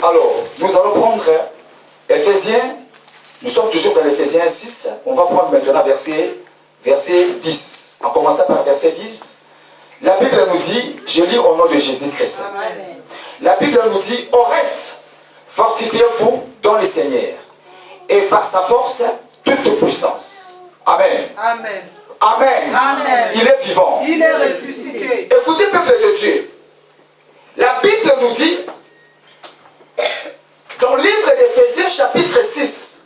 Alors, nous allons prendre Éphésiens, nous sommes toujours dans l'Éphésiens 6, on va prendre maintenant verset 10. En commençant par verset 10, la Bible nous dit, je lis au nom de Jésus-Christ. La Bible nous dit, au reste, fortifiez-vous dans le Seigneur, et par sa force, toute puissance. Amen. Amen. Amen. Amen. Il est vivant. Il est ressuscité. Écoutez, peuple de Dieu. La Bible nous dit, dans le livre d'Éphésiens chapitre 6,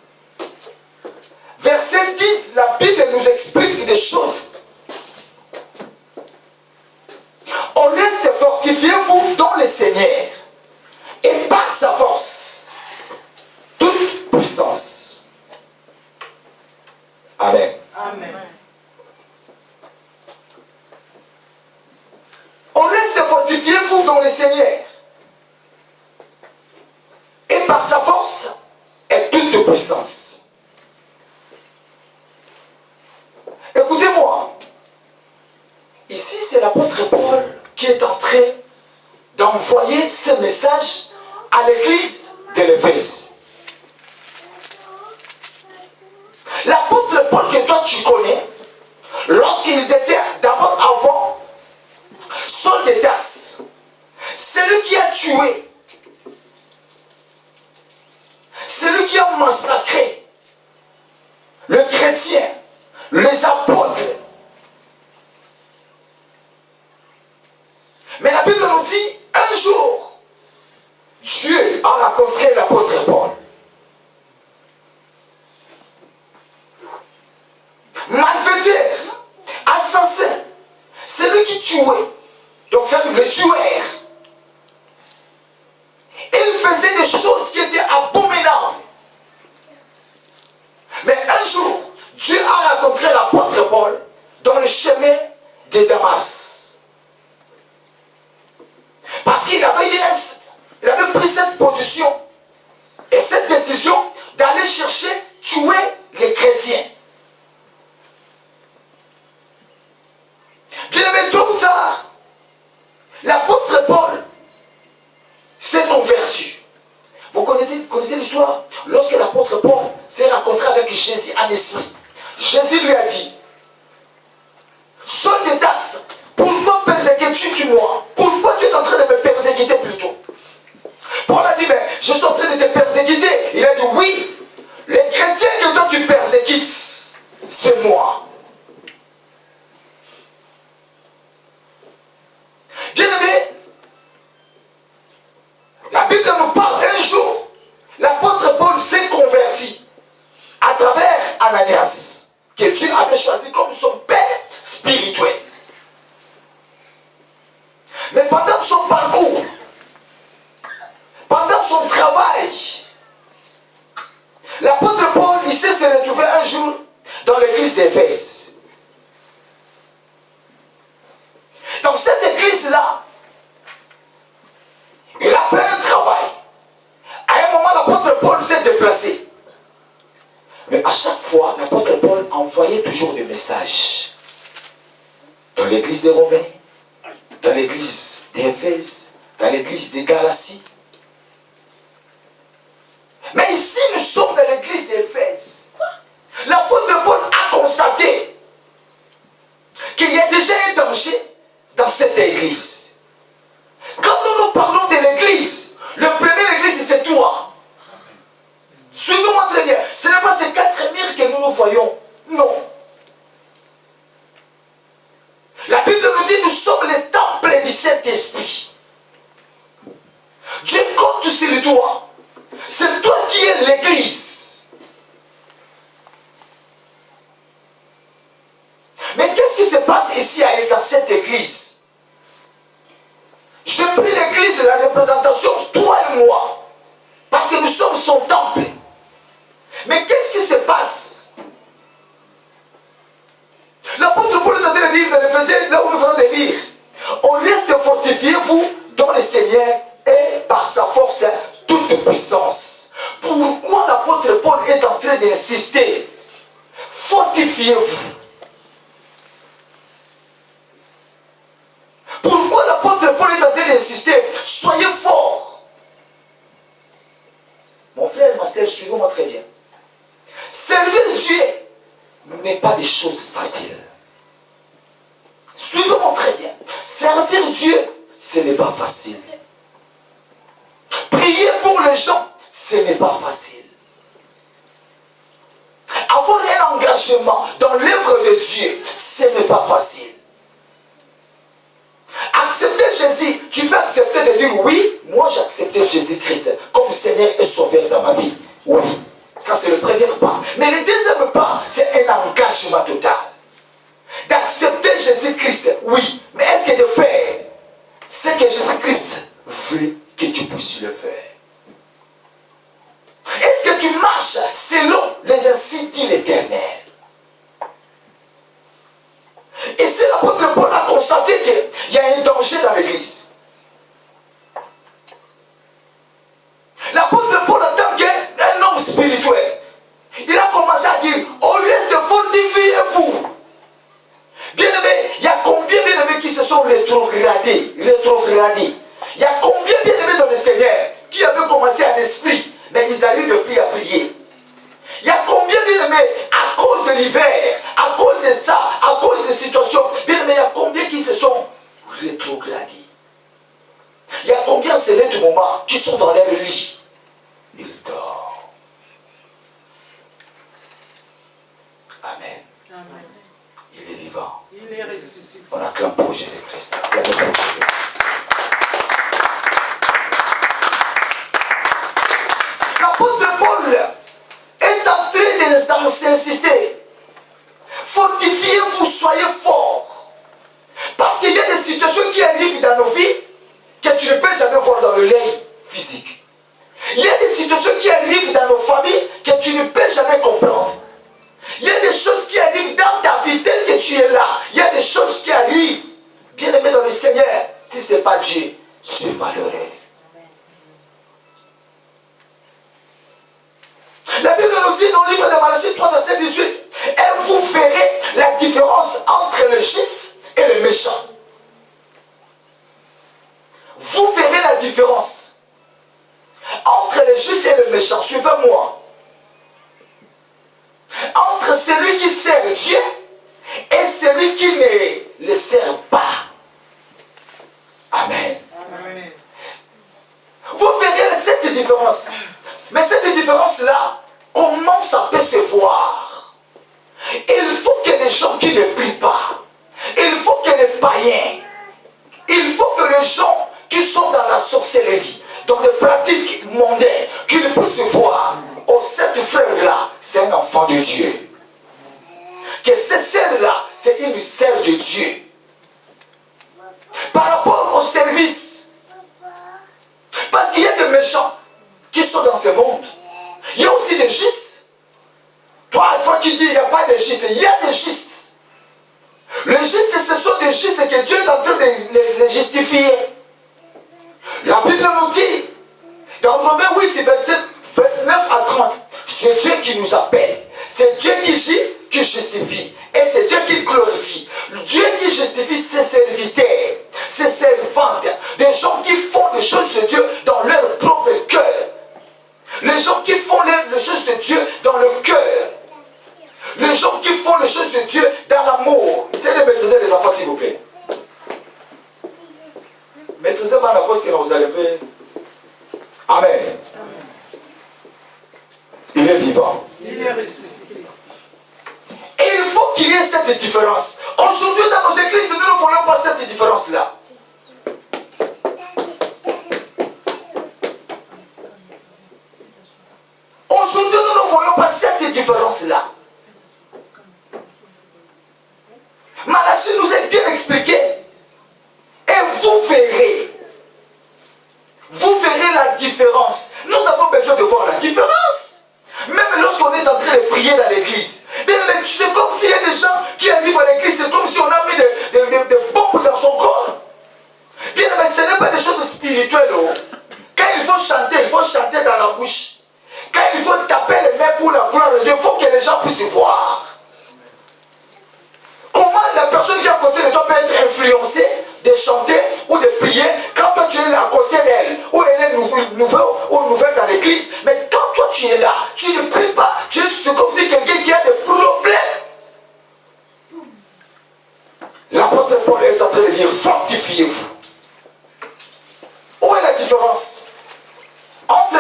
verset 10, la Bible nous explique des choses. On reste fortifiez-vous dans le Seigneur et par sa force, toute puissance. Amen. Amen. On reste fortifiez-vous dans le Seigneur et par sa force et toute puissance. Écoutez-moi, ici c'est l'apôtre Paul qui est en train d'envoyer ce message à l'église de l'Éphèse. L'apôtre Paul que toi tu connais, lorsqu'ils étaient d'abord avant Saul de Tarse, celui qui a tué, celui qui a massacré le chrétien, les apôtres. Mais la Bible nous dit, un jour, Dieu a rencontré l'apôtre Paul. Malfaiteur, assassin, celui qui tuait, donc ça le tueur. Il faisait des choses qui étaient abominables. Mais un jour, Dieu a rencontré l'apôtre Paul dans le chemin de Damas. Parce qu'il avait pris cette position et cette décision d'aller chercher, tuer les chrétiens. Bien aimé, tôt ou tard, l'apôtre Paul s'est converti. Vous connaissez l'histoire? Lorsque l'apôtre Paul s'est rencontré avec Jésus en esprit, Jésus lui a dit, Saul de Tarse, pourquoi persécutes-tu moi? Pourquoi tu es en train de me persécuter plutôt? Paul a dit, mais je suis en train de te persécuter. Il a dit, oui, les chrétiens que toi tu persécutes, c'est moi. Bien aimé, la Bible nous parle un jour, l'apôtre Paul s'est converti à travers Ananias, que Dieu avait choisi comme son père spirituel. Mais pendant son parcours, pendant son travail, l'apôtre Paul, il s'est retrouvé un jour dans l'église d'Éphèse. Dans cette église-là, il a fait un travail. À un moment, l'apôtre Paul s'est déplacé. Mais à chaque fois, l'apôtre Paul envoyait toujours des messages. Dans l'église des Romains, dans l'église d'Éphèse, dans l'église des Galaties. Mais ici, nous sommes dans l'église d'Éphèse. L'apôtre Paul a constaté qu'il y a déjà un danger dans cette église. Quand nous parlons de l'église, le premier église c'est toi. Suivez-moi très bien. Ce n'est pas ces 4 murs que nous voyons. Non. La Bible nous dit nous sommes les temples du Saint-Esprit. Dieu compte sur toi. C'est toi qui es l'église. Mais qu'est-ce qui se passe ici dans cette église? J'ai pris l'église de la représentation, toi et moi. Parce que nous sommes son temple. Mais qu'est-ce qui se passe? L'apôtre Paul est en train de dire dans l'Éphésiens, là où nous venons de lire, on reste fortifiez-vous dans le Seigneur et par sa force toute puissance. Pourquoi l'apôtre Paul est en train d'insister? Fortifiez-vous. Pourquoi l'apôtre Paul est en train d'insister? Soyez forts. ma sœur, suivez-moi très bien. Servir Dieu n'est pas des choses faciles. Suivez-moi très bien. Servir Dieu, ce n'est pas facile. Prier pour les gens, ce n'est pas facile. Avoir un engagement dans l'œuvre de Dieu, ce n'est pas facile. Accepter Jésus, tu peux accepter de dire oui, moi j'ai accepté Jésus-Christ comme Seigneur et Sauveur dans ma vie. Oui, ça c'est le premier pas. Mais le deuxième pas, c'est un engagement total. D'accepter Jésus-Christ, oui. Mais est-ce que de faire ce que Jésus-Christ veut que tu puisses le faire? Est-ce que tu marches selon les insignes de l'Éternel? Et c'est l'apôtre Paul a constaté qu'il y a un danger dans l'église. L'apôtre Paul, en tant qu'un homme spirituel, il a commencé à dire, au lieu de fortifiez-vous. Bien-aimés, il y a combien bien-aimés qui se sont rétrogradés? Il y a combien bien-aimés dans le Seigneur qui avaient commencé en esprit, mais ils n'arrivent plus à prier? Il y a combien bien-aimés à cause de l'hiver, à cause de ça, à cause des situations, bien-aimés, il y a combien qui se sont rétrogradés? Il y a combien c'est là du moment qui sont dans leur lit? Ils dorment. Amen. Amen. Il est vivant. Il est ressuscité. On acclame pour Jésus-Christ. L'apôtre Paul est en train d'insister. Fortifiez-vous, soyez forts. Parce qu'il y a des situations qui arrivent dans nos vies que tu ne peux jamais voir dans le lait physique. Il y a des situations qui arrivent dans nos familles que tu ne peux jamais comprendre. Il y a des choses qui arrivent dans ta vie telle que tu es là. Il y a des choses qui arrivent. Bien-aimé dans le Seigneur, si ce n'est pas Dieu, tu es malheureux. La Bible nous dit dans le livre de Malachie 3, verset 18, et vous verrez la différence entre le juste et le méchant. Vous verrez la différence entre le juste et le méchant. Suivez-moi. Entre celui qui sert Dieu et celui qui ne le sert pas. Amen. Amen. Vous verrez cette différence. Mais cette différence-là, comment ça peut se voir? Il faut que les gens qui ne prient pas, il faut que les païens, il faut que les gens qui sont dans la sorcellerie, dans des pratiques mondaines, qu'ils puissent voir, oh, cette frère-là, c'est un enfant de Dieu. Que cette sœur-là, c'est une sœur de Dieu. Par rapport au service, parce qu'il y a des méchants qui sont dans ce monde. Il y a aussi des justes. Toi, une fois qu'il dit qu'il n'y a pas de justes, il y a des justes. Les justes, ce sont des justes que Dieu est en train de les justifier. La Bible nous dit, dans Romains 8, verset 29 à 30, c'est Dieu qui nous appelle. C'est Dieu qui justifie. Et c'est Dieu qui glorifie. Dieu qui justifie ses serviteurs, ses servantes, des gens qui font les choses de Dieu dans leur propre cœur. Les gens qui font les choses de Dieu dans le cœur. Les gens qui font les choses de Dieu dans l'amour. Essayez de maîtriser les enfants, s'il vous plaît. Maîtrisez ma cause que vous allez payer. Amen. Il est vivant. Il est ressuscité. Et il faut qu'il y ait cette différence. Aujourd'hui, dans nos églises, nous ne voyons pas cette différence-là. Aujourd'hui, nous ne voyons pas cette différence-là. Malachie nous a bien expliqué. Et vous verrez la différence. Nous avons besoin de voir la différence. Même lorsqu'on est en train de prier dans l'église. C'est comme s'il y a des gens qui arrivent à l'église, c'est comme si on a mis des bombes dans son corps. Bien, mais ce n'est pas des choses spirituelles. Oh. Quand il faut chanter dans la bouche. Quand il faut taper les mains pour la gloire de Dieu, il faut que les gens puissent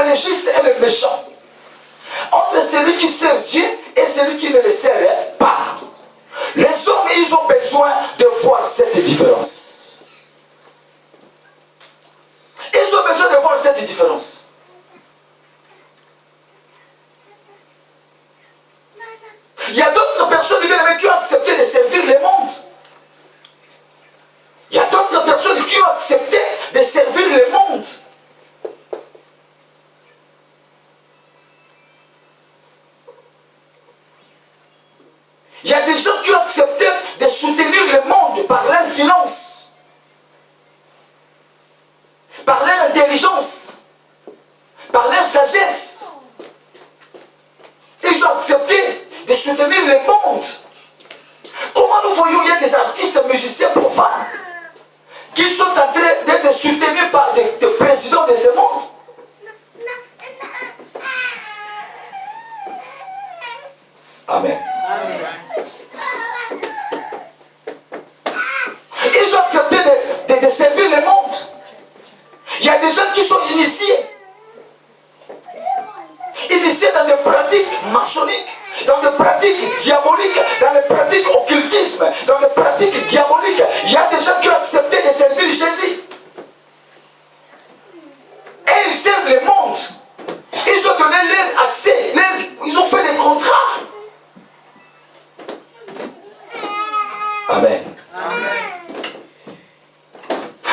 le juste et le méchant, entre celui qui sert Dieu et celui qui ne le sert pas. Les hommes, ils ont besoin de voir cette différence. Ils ont besoin de voir cette différence. Il y a d'autres personnes qui ont accepté de servir le monde. Il y a d'autres personnes qui ont accepté de servir le monde. Il y a des gens qui ont accepté de soutenir le monde par leur finance, par leur intelligence, par leur sagesse. Ils ont accepté de soutenir le monde. Comment nous voyons, il y a des artistes, musiciens profanes qui sont en train d'être soutenus par des présidents de ce monde. Amen. Amen. Ils ont accepté de servir le monde. Il y a des gens qui sont initiés dans des pratiques maçonniques, dans des pratiques diaboliques, dans les pratiques occultisme, dans les pratiques diaboliques. Il y a des gens qui ont accepté de servir Jésus. Et ils servent le monde. Ils ont donné leur accès, ils ont fait des contrats. Amen. Amen.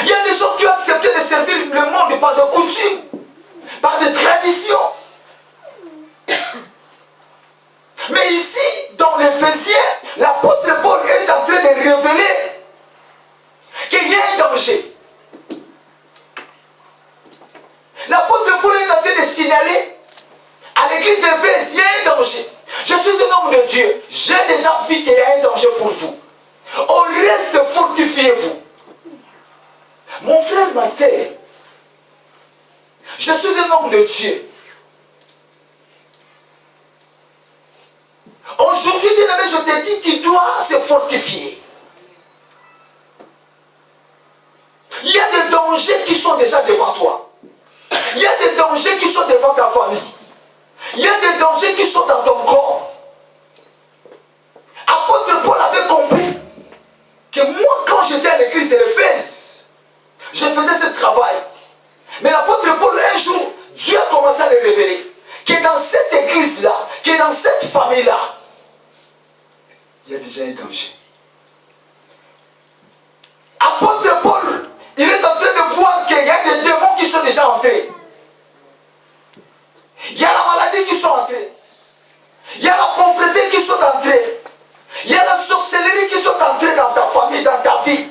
Il y a des gens qui ont accepté de servir le monde par des coutumes, par des traditions. Mais ici, dans l'Éphésiens, l'apôtre Paul est en train de révéler qu'il y a un danger. L'apôtre Paul est en train de signaler à l'église d'Éphèse, il y a un danger. Je suis un homme de Dieu. J'ai déjà vu qu'il y a un danger pour vous. Au reste, fortifiez-vous. Mon frère, ma sœur, je suis un homme de Dieu. Aujourd'hui, bien-aimé, je te dis, tu dois se fortifier. Il y a des dangers qui sont déjà devant toi. Il y a des dangers qui sont devant ta famille. Il y a des dangers qui sont dans ton corps. Apôtre Paul avait compris que moi, quand j'étais à l'église de l'Éphèse, je faisais ce travail. Mais l'apôtre Paul, un jour, Dieu a commencé à le révéler. Que dans cette église-là, que dans cette famille-là, il y a déjà un danger. Apôtre Paul, il est en train de voir qu'il y a des démons qui sont déjà entrés. Il y a la maladie qui sont entrés. Il y a la pauvreté qui sont entrés. Il y a la sorcellerie qui sont entrées dans ta famille, dans ta vie.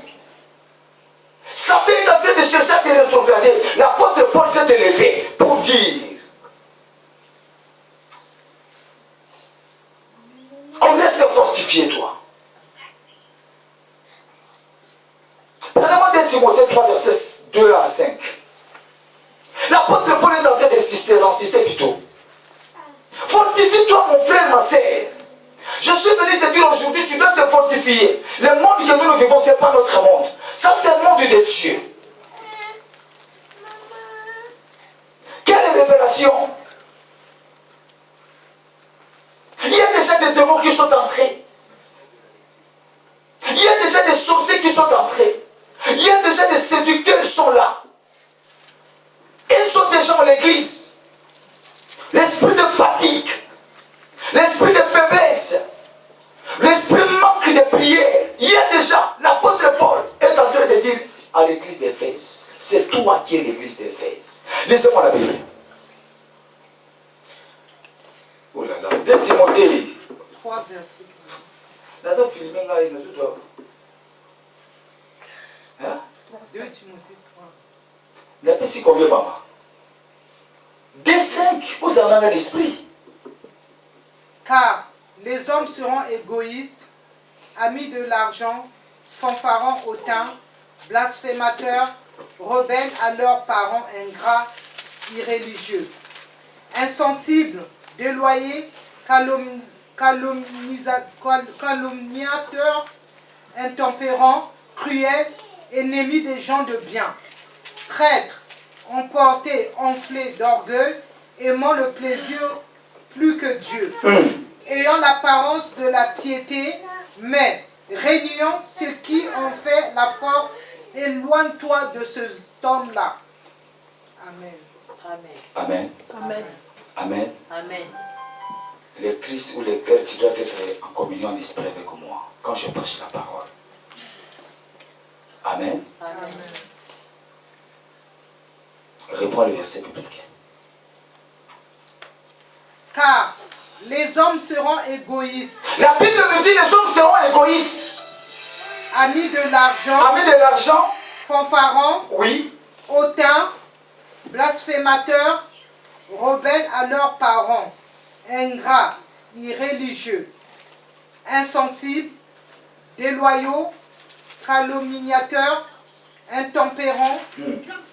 Satan est en train de chercher à te rétrograder. L'apôtre Paul s'est élevé pour dire: on reste fortifié, toi. Prenez-moi de Timothée 3, versets 2 à 5. L'apôtre Paul est en train d'insister plutôt. Fortifie-toi, mon frère, ma sœur. Je suis venu te dire aujourd'hui, tu dois se fortifier. Le monde que nous vivons, ce n'est pas notre monde. Ça, c'est le monde de Dieu. Quelle révélation! Il y a déjà des démons qui sont entrés. Il y a déjà des sorciers qui sont entrés. Il y a déjà des séducteurs qui sont là. Ils sont déjà dans l'église. L'esprit de fatigue, l'esprit de faiblesse, l'esprit manque de prière. Il y a déjà, l'apôtre Paul est en train de dire à l'église d'Éphèse, c'est toi qui es l'église d'Éphèse. Lisez-moi la Bible. Oh là là, 2 Timothée 3 versets. Dans un film, il y a hein? 2 Timothée 3. Il y a pas combien, maman? 2,5. Vous en avez l'esprit. Car les hommes seront égoïstes, amis de l'argent, fanfarons hautains, blasphémateurs, rebelles à leurs parents ingrats, irréligieux, insensibles, déloyés, calomniateurs, intempérants, cruels, ennemis des gens de bien, traîtres, emportés, enflés d'orgueil, aimant le plaisir plus que Dieu, ayant l'apparence de la piété, mais régnant ce qui en fait la force. Éloigne-toi de cet homme-là. Amen. Amen. Amen. Amen. Amen. Les Christ ou les pères, tu dois être en communion en esprit avec moi quand je prêche la parole. Amen. Amen. Reprends le verset biblique. Car les hommes seront égoïstes, La Bible nous dit les hommes seront égoïstes. amis de l'argent, Amis de l'argent, fanfarons, oui. hautains, blasphémateurs, rebelles à leurs parents, ingrats, irréligieux, insensibles, déloyaux, calomniateurs, intempérants,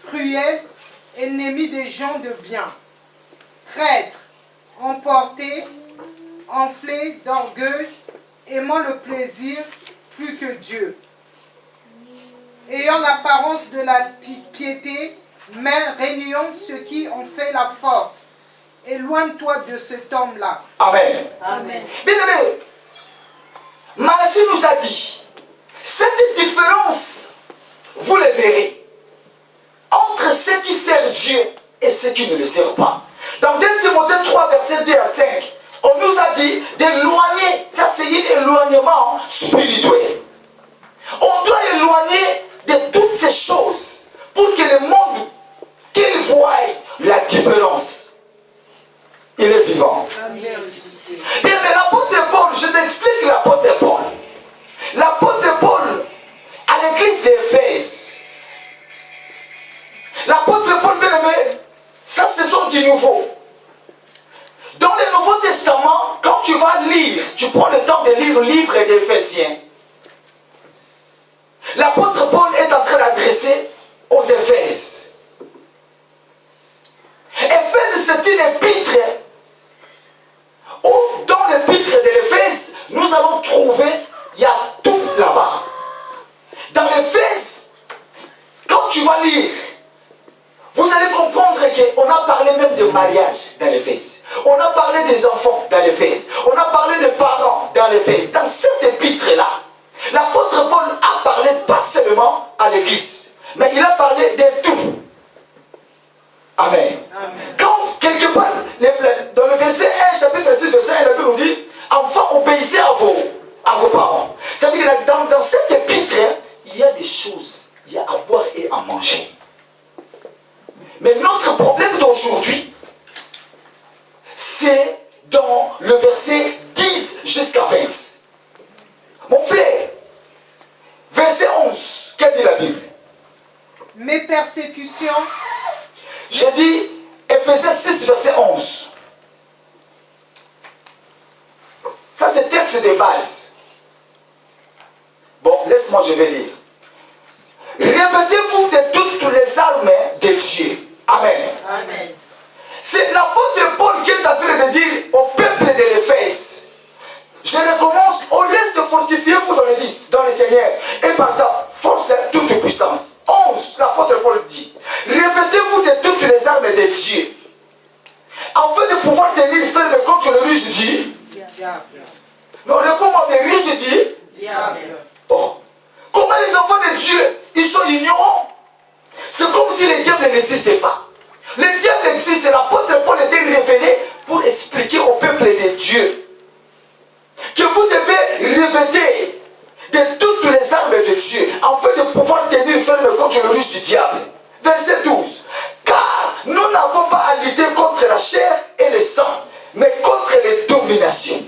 cruels, ennemis des gens de bien, traîtres, emportés, enflés d'orgueil, aimant le plaisir plus que Dieu, ayant l'apparence de la piété, mais régnant ce qui en fait la force. Éloigne-toi de cet homme-là. Amen. Amen. Bien aimé, Malachie nous a dit, cette différence, vous le verrez, entre ceux qui servent Dieu et ceux qui ne le servent pas. Dans 2 Timothée 3, versets 2 à 5, on nous a dit d'éloigner, ça c'est un éloignement spirituel. On doit éloigner de toutes ces choses pour que le monde, qu'il voie la différence. Il est vivant. Amen. Bien, mais l'apôtre Paul, je t'explique l'apôtre Paul. L'apôtre Paul, à l'église d'Éphèse, l'apôtre Paul, bien aimé, ça c'est son du nouveau. Dans le Nouveau Testament, quand tu vas lire, tu prends le temps de lire le livre d'Éphésiens. L'apôtre Paul est en train d'adresser aux Éphèses. Éphèse, c'est une épître où, dans l'épître de l'Éphèse, nous allons trouver, il y a tout là-bas. Dans l'Éphèse, quand tu vas lire, vous allez comprendre qu'on a parlé même de mariage dans l'Éphèse. On a parlé des enfants dans l'Éphèse. On a parlé des parents dans l'Éphèse. Dans cette épître-là, l'apôtre Paul a parlé pas seulement à l'église, mais il a parlé de tout. Amen. Amen. Quand quelque part, dans le verset 1, chapitre 6, verset 1, la Bible nous dit, enfants, obéissez à vos parents. Ça veut dire que dans cette épître, il y a des choses, il y a à boire et à manger. Mais notre problème d'aujourd'hui, c'est dans le verset 10 jusqu'à 20. Mon frère, verset 11, qu'a dit la Bible? Mes persécutions, J'ai dit Éphésiens 6, verset 11. Ça, c'est texte de base. Bon, laisse-moi, je vais lire. Revêtez-vous de toutes les armes de Dieu. Amen. Amen. C'est l'apôtre Paul qui est en train de dire au peuple de l'Éphèse, je recommence, au lieu de fortifiez-vous dans le Seigneur et par sa force toute puissance. 11, l'apôtre Paul dit, revêtez-vous de toutes les armes de Dieu afin de pouvoir tenir ferme contre le ruse du diable. Non, réponds-moi bien, ruse du Diable. Oh. Comment les enfants de Dieu, ils sont ignorants? C'est comme si le diable n'existait pas. Le diable existe, l'apôtre Paul était révélé pour expliquer au peuple de Dieu que vous devez revêter de toutes les armes de Dieu afin de pouvoir tenir ferme contre le ruse du diable. Verset 12. Car nous n'avons pas à lutter contre la chair et le sang, mais contre les dominations.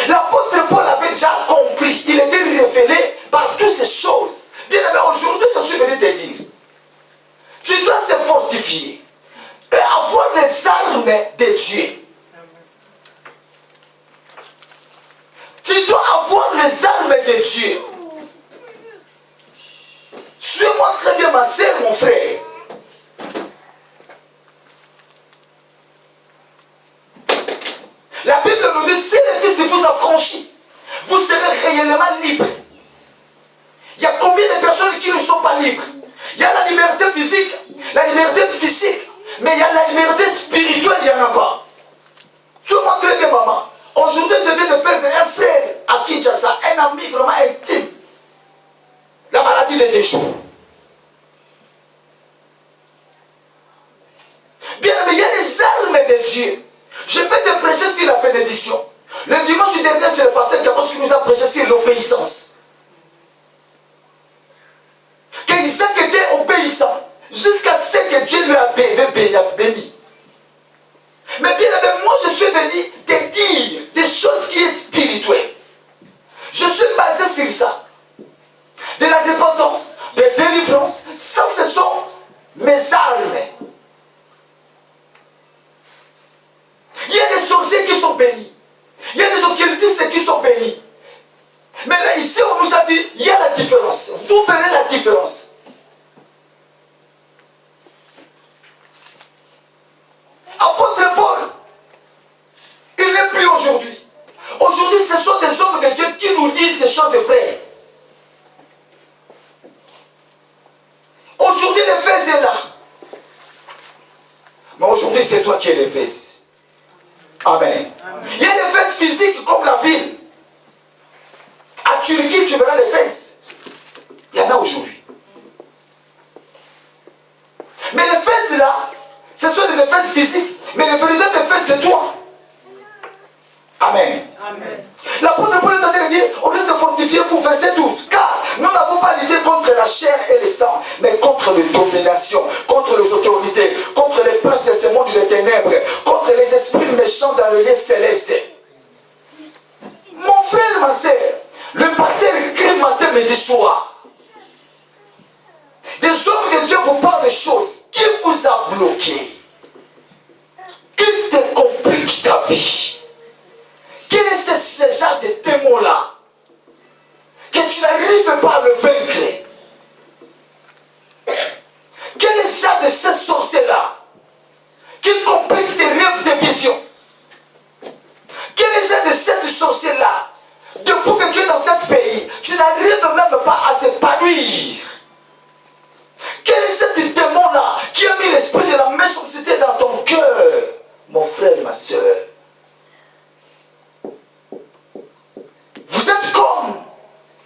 L'apôtre Paul avait déjà compris, il était révélé par toutes ces choses. Bien aimé, aujourd'hui, je suis venu te dire, tu dois se fortifier et avoir les armes de Dieu. Tu dois avoir les armes de Dieu. Suis-moi très bien, ma soeur, mon frère. La Bible nous dit, si le Fils vous affranchit, vous serez réellement libre. Il y a combien de personnes qui ne sont pas libres? Il y a la liberté physique, la liberté psychique, mais il y a la liberté spirituelle. spirituel, il n'y en a pas. Sûrement très bien, maman. Aujourd'hui, je viens de perdre un frère à Kinshasa, un ami vraiment intime. La maladie de déchets. Bien, mais il y a les armes de Dieu. Je peux te prêcher sur la bénédiction. Le dimanche dernier, c'est le pasteur Carlos qui nous a prêché sur l'obéissance. Qu'Isaac était obéissant jusqu'à ce que Dieu lui a béni. Mais bien aimé, moi je suis venu te dire des choses qui sont spirituelles. Je suis basé sur ça. De la dépendance, de délivrance, ça ce sont mes armes. Il y a des sorciers qui sont bénis. Il y a des occultistes qui sont bénis. Mais là, ici, on nous a dit, il y a la différence. Vous verrez la différence. Apôtre Paul, il n'est plus aujourd'hui. Aujourd'hui, ce sont des hommes de Dieu qui nous disent des choses vraies. Aujourd'hui, l'Éphèse est là. Mais aujourd'hui, c'est toi qui es l'Éphèse. Amen. Amen. Il y a l'Éphèse physique comme la ville. À Turquie, tu verras l'Éphèse. Il y en a aujourd'hui. Mais l'Éphèse là, ce sont des Éphèses physiques. Mais le véritable Éphèse, c'est toi. Amen. Amen. L'apôtre Paul est en train de dire, au lieu de fortifier pour verset 12, car nous n'avons pas lutté contre la chair et le sang, mais contre les dominations, contre les autorités, contre les princes de ce monde des ténèbres, contre les esprits méchants dans le lieu céleste. Mon frère, ma soeur, le pasteur écrit matin, midi, soir. Des hommes de Dieu vous parlent des choses qui vous a bloqué, qui te complique ta vie. Quel est ce genre de démon-là que tu n'arrives pas à le vaincre? Quel est ce genre de ce sorcier-là qui complique tes rêves de vision? Quel est le genre de cette sorcier-là? Depuis que tu es dans ce pays, tu n'arrives même pas à s'épanouir. Quel est ce démon-là qui a mis l'esprit de la méchanceté dans ton cœur? Mon frère et ma soeur, vous êtes comme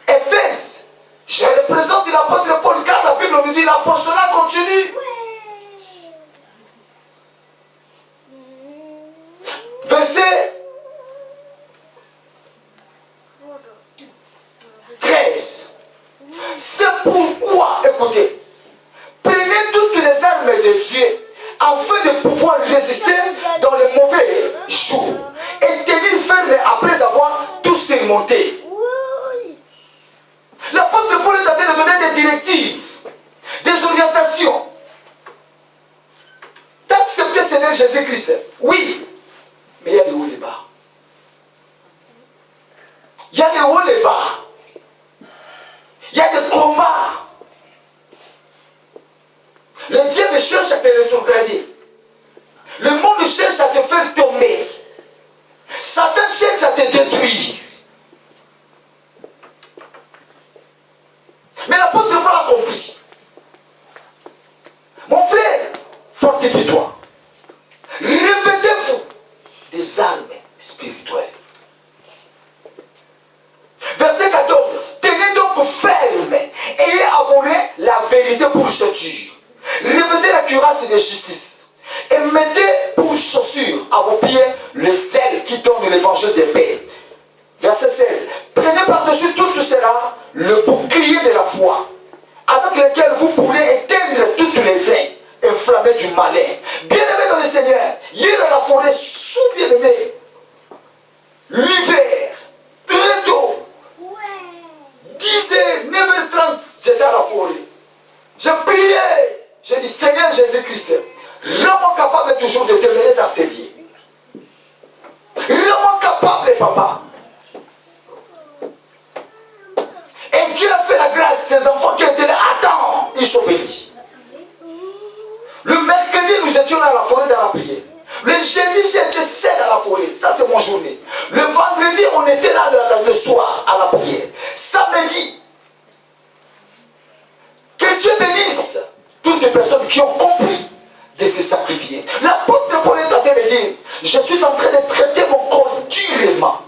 Éphèse. Je représente l'apôtre Paul car la Bible nous dit l'apostolat continue. Verset 13. C'est pourquoi, écoutez, prenez toutes les armes de Dieu afin de pouvoir résister dans les mauvais jours et tenir ferme après avoir tout surmonté. L'apôtre Paul est en train de donner des directives, des orientations. D'accepter Seigneur Jésus-Christ, oui, mais il y a les hauts et les bas. Il y a les hauts et les bas. Il y a des combats. Le diable cherche à te rétrograder. Le monde cherche à te faire tomber. Satan cherche à te détruire. Mais l'apôtre Paul a compris. Mon frère, fortifie-toi. Revêtez-vous des armes spirituelles. Verset 14. Tenez donc ferme. Ayez avoué la vérité pour chaussure. Revêtez la cuirasse de justice. Et mettez pour chaussure à vos pieds le zèle qui donne l'évangile de paix. Verset 16. Prenez par-dessus tout cela le bouclier de la foi, avec lequel vous pourrez éteindre toutes les trains inflammées du malin. Bien-aimés dans le Seigneur, hier à la forêt, sous-bien-aimé, l'hiver, très tôt, 10h, 9h30, j'étais à la forêt. Je priais, j'ai dit Seigneur Jésus-Christ, rends-moi capable toujours de demeurer dans ces lieux. Rends-moi capable, papa. Et Dieu a fait la grâce, ces enfants qui étaient là, attends, ils sont bénis. Le mercredi, nous étions à la forêt dans la prière. Le jeudi, j'étais seul à la forêt. Ça, c'est mon journée. Le vendredi, on était là le soir à la prière. Samedi, que Dieu bénisse toutes les personnes qui ont compris de se sacrifier. L'apôtre Paul est en train de Je suis en train de traiter mon corps durement.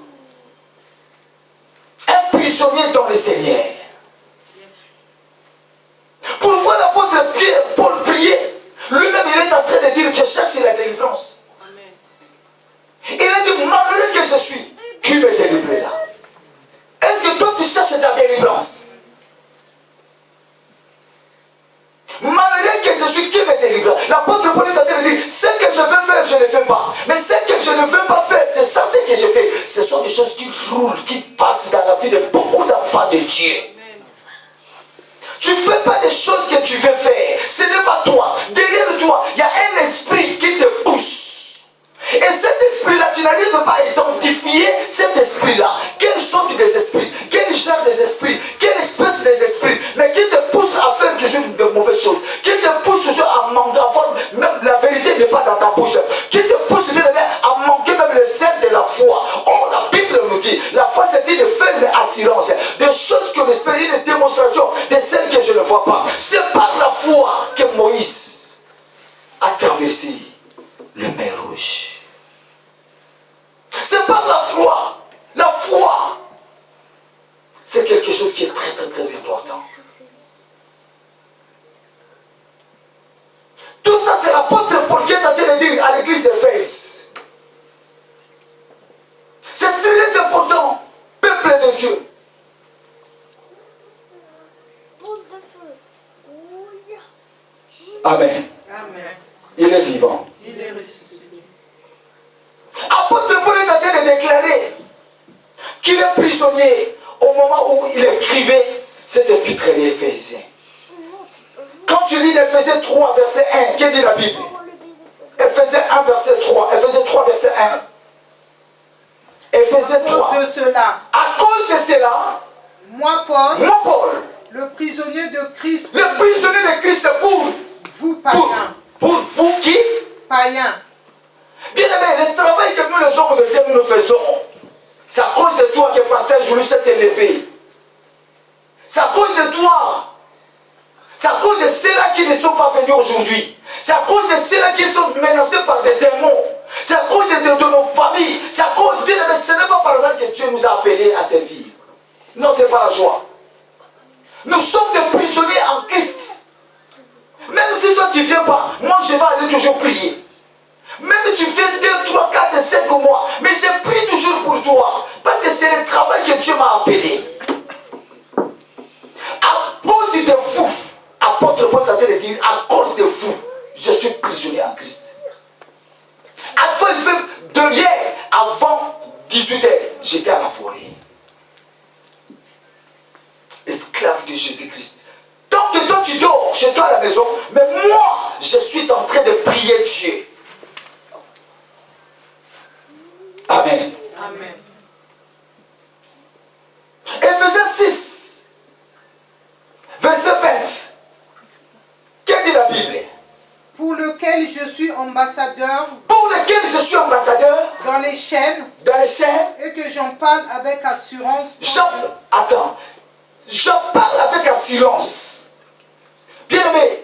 Un prisonnier dans le Seigneur. Pourquoi l'apôtre Paul priait? Lui-même, il est en train de dire, je cherche la délivrance. Amen. Il a dit, malheureux que je suis, qui me délivrera? Est-ce que toi, tu cherches ta délivrance? Malgré que je suis, qui me délivrera? L'apôtre Paul est en train de dire, ce que je veux faire, je ne le fais pas. Mais ce que je ne veux pas faire, c'est ça ce que je fais. Ce sont des choses qui roulent, qui passent dans la vie de beaucoup d'enfants de Dieu. Tu ne fais pas des choses que tu veux faire. Ce n'est pas toi. Derrière toi, il y a un esprit qui te pousse. Et cet esprit-là, tu n'arrives pas à identifier cet esprit-là. Quelle sorte des esprits? Quel genre des esprits? Quelle espèce des esprits? Mais qui te pousse à faire toujours de mauvaises choses? Qui te pousse toujours à manquer, même la vérité n'est pas dans ta bouche. Qui te pousse à manquer même le sel de la foi? Or, la Bible nous dit, la foi c'est dit de ferme assurance. Des choses que l'esprit, une démonstration de celles que je ne vois pas. C'est par la foi que Moïse a traversé le mer Rouge. C'est par la foi. La foi, c'est quelque chose qui est très très très important. Tout ça, c'est l'apôtre Paul qui est en train de dire à l'église d'Éphèse. C'est très important, peuple de Dieu. Amen. Amen. Il est vivant. Il est ressuscité. Apôtre Paul est en train de déclarer qu'il est prisonnier au moment où il écrivait cette épître des Éphésiens. Quand tu lis Éphésiens 3, verset 1, qu'est-ce dit la Bible? Éphésiens 1, verset 3. Éphésiens 3, verset 1. Éphésiens 3. De cela. À cause de cela, moi Paul, le prisonnier de Christ, pour vous païens. Pour vous qui? Païens. Bien aimé, le travail que nous les hommes de Dieu nous faisons, c'est à cause de toi que pasteur Jules s'est élevé. C'est à cause de toi. C'est à cause de ceux-là qui ne sont pas venus aujourd'hui. C'est à cause de ceux-là qui sont menacés par des démons. C'est à cause de nos familles. C'est à cause, bien aimé, ce n'est pas par hasard que Dieu nous a appelés à servir. Non, ce n'est pas la joie. Nous sommes des prisonniers en Christ. Même si toi tu ne viens pas, moi je vais aller toujours prier. Même si tu fais 2, 3, 4, 5 mois, mais je prie toujours pour toi. Parce que c'est le travail que Dieu m'a appelé. À cause de vous, apôtre Paul est en train de dire, à cause de vous, je suis prisonnier en Christ. Avant, il fait de hier, avant 18h, j'étais à la forêt. Esclave de Jésus-Christ. Tant que toi tu dors chez toi à la maison, mais moi, je suis en train de prier Dieu. Amen. Amen. Éphésiens 6, verset 20. Qu'est-ce dit la Bible? Pour lequel je suis ambassadeur. Pour lequel je suis ambassadeur. Dans les chaînes. Dans les chaînes. Et que j'en parle avec assurance. Attends. J'en parle avec assurance. Bien-aimé,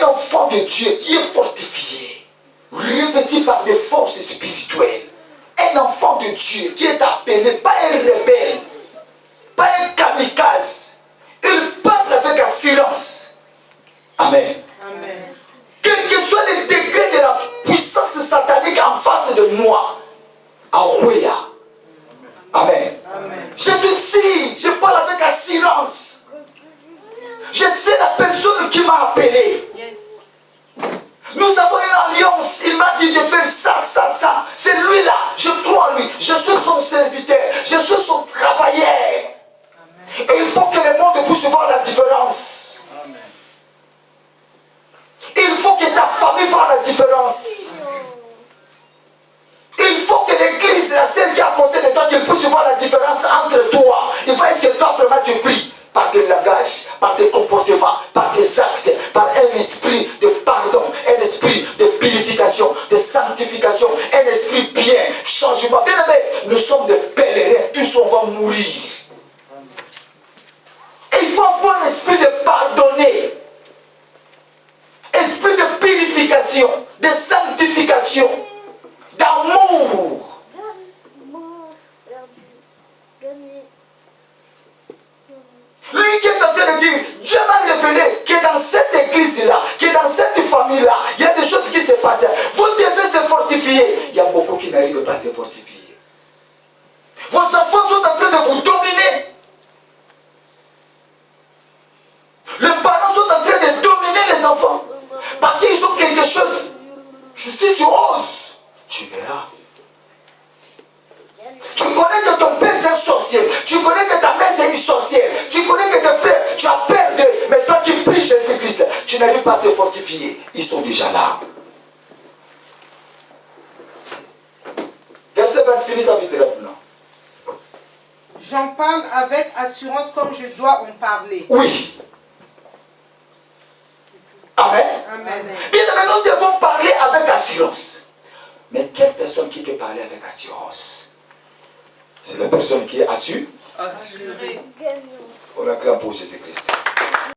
un enfant de Dieu qui est fortifié, revêtu par des forces spirituelles. Un enfant de Dieu qui est appelé, pas un rebelle, pas un kamikaze. Il parle avec assurance. Amen. Amen. Quel que soit le degré de la puissance satanique en face de moi, Aouya. Amen. Amen. Je te dis, je parle avec assurance. Je sais la personne qui m'a appelé. Yes. Nous avons une alliance. Il m'a dit de faire ça, ça, ça. C'est lui là. Je crois en lui. Je suis son serviteur. Je suis son travailleur. Amen. Et il faut que le monde puisse voir la différence. Amen. Il faut que ta famille voit la différence. Il faut que l'église, la celle qui est à côté de toi, qu'elle puisse voir la différence entre toi. Il faut est-ce que toi vraiment tu pries par tes langages, par tes comportements, par tes actes, par un esprit de pardon, un esprit de purification, de sanctification, un esprit bien, changement. Bien aimé, nous sommes des pèlerins, tous on va mourir. Et il faut avoir un esprit de pardonner, esprit de purification, de sanctification, d'amour. fortifier. Il y a beaucoup qui n'arrivent pas à se fortifier. Vos enfants sont en train de vous dominer. Les parents sont en train de dominer les enfants. Parce qu'ils ont quelque chose. Si tu oses, tu verras. Tu connais que ton père c'est un sorcier. Tu connais que ta mère c'est une sorcière. Tu connais que tes frères, tu as peur d'eux. Mais toi qui pries Jésus-Christ, tu n'arrives pas à se fortifier. Ils sont déjà là. Verset 20, finis ça vite maintenant. J'en parle avec assurance comme je dois en parler. Oui. Amen. Amen. Bien, nous devons parler avec assurance. Mais quelle personne qui peut parler avec assurance? C'est la personne qui est assurée. Assuré. On acclame pour Jésus-Christ.